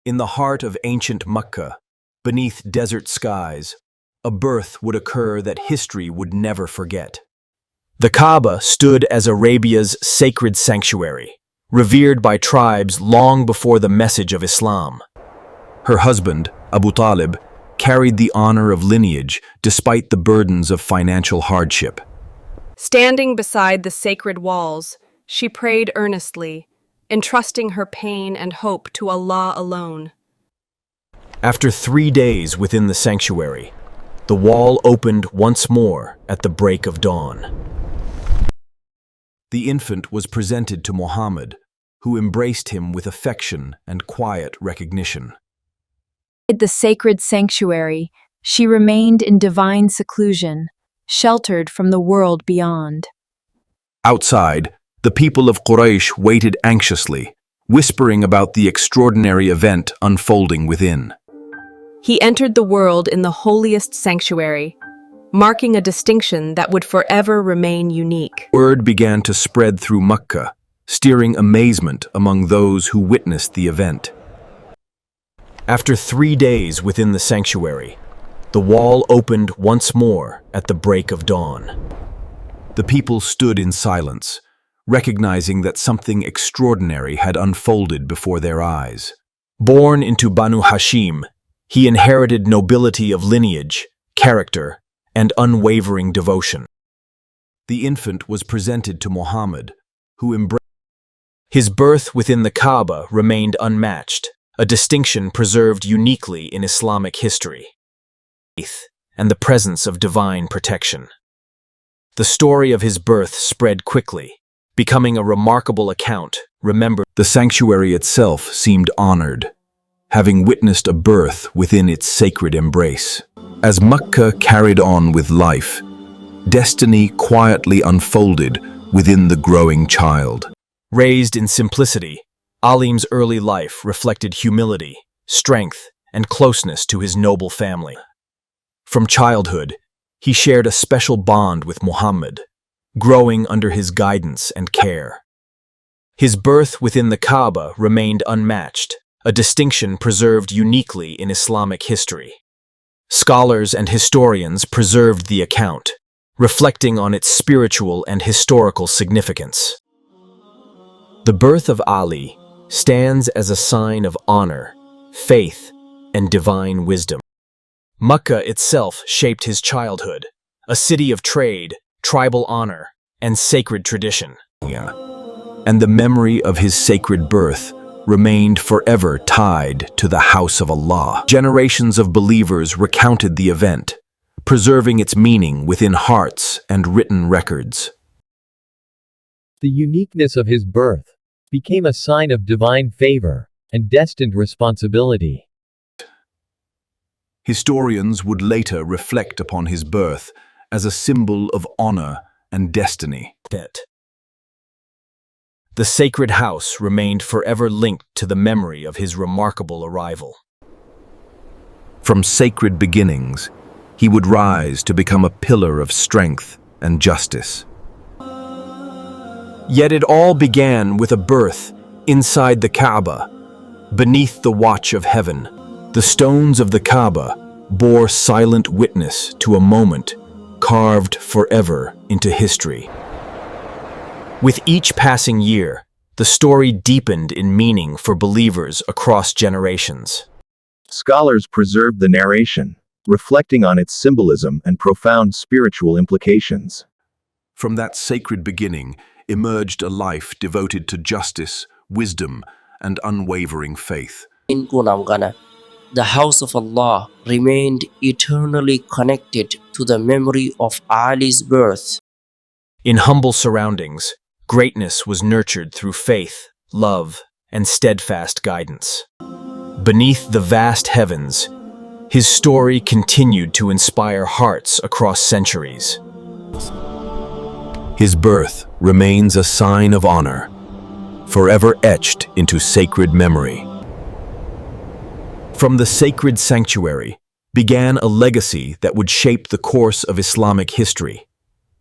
In the heart of ancient Mecca, beneath desert skies, a birth would occur that history would never forget. The Kaaba stood as Arabia's sacred sanctuary, revered by tribes long before the message of Islam. Her husband, Abu Talib, carried the honor of lineage despite the burdens of financial hardship. Standing beside the sacred walls, she prayed earnestly, entrusting her pain and hope to Allah alone. After 3 days within the sanctuary, the wall opened once more at the break of dawn. The infant was presented to Muhammad, who embraced him with affection and quiet recognition. In the sacred sanctuary, she remained in divine seclusion, sheltered from the world beyond. Outside, the people of Quraysh waited anxiously, whispering about the extraordinary event unfolding within. He entered the world in the holiest sanctuary, marking a distinction that would forever remain unique. Word began to spread through Mecca, stirring amazement among those who witnessed the event. After 3 days within the sanctuary, the wall opened once more at the break of dawn. The people stood in silence, recognizing that something extraordinary had unfolded before their eyes. Born into Banu Hashim, he inherited nobility of lineage, character, and unwavering devotion. The infant was presented to Muhammad, who embraced. His birth within the Kaaba remained unmatched, a distinction preserved uniquely in Islamic history, and the presence of divine protection. The story of his birth spread quickly, becoming a remarkable account remembered. The sanctuary itself seemed honored, having witnessed a birth within its sacred embrace. As Mecca carried on with life, destiny quietly unfolded within the growing child. Raised in simplicity, Alim's early life reflected humility, strength, and closeness to his noble family. From childhood, he shared a special bond with Muhammad, growing under his guidance and care. His birth within the Kaaba remained unmatched, a distinction preserved uniquely in Islamic history. Scholars and historians preserved the account, reflecting on its spiritual and historical significance. The birth of Ali stands as a sign of honor, faith, and divine wisdom. Mecca itself shaped his childhood, a city of trade, tribal honor, and sacred tradition. And the memory of his sacred birth remained forever tied to the house of Allah. Generations of believers recounted the event, preserving its meaning within hearts and written records. The uniqueness of his birth became a sign of divine favor and destined responsibility. Historians would later reflect upon his birth as a symbol of honor and destiny. The sacred house remained forever linked to the memory of his remarkable arrival. From sacred beginnings, he would rise to become a pillar of strength and justice. Yet it all began with a birth inside the Kaaba, beneath the watch of heaven. The stones of the Kaaba bore silent witness to a moment carved forever into history. With each passing year, the story deepened in meaning for believers across generations. Scholars preserved the narration, reflecting on its symbolism and profound spiritual implications. From that sacred beginning emerged a life devoted to justice, wisdom, and unwavering faith. In Kunamgana, the house of Allah remained eternally connected to the memory of Ali's birth. In humble surroundings, greatness was nurtured through faith, love, and steadfast guidance. Beneath the vast heavens, his story continued to inspire hearts across centuries. His birth remains a sign of honor, forever etched into sacred memory. From the sacred sanctuary began a legacy that would shape the course of Islamic history.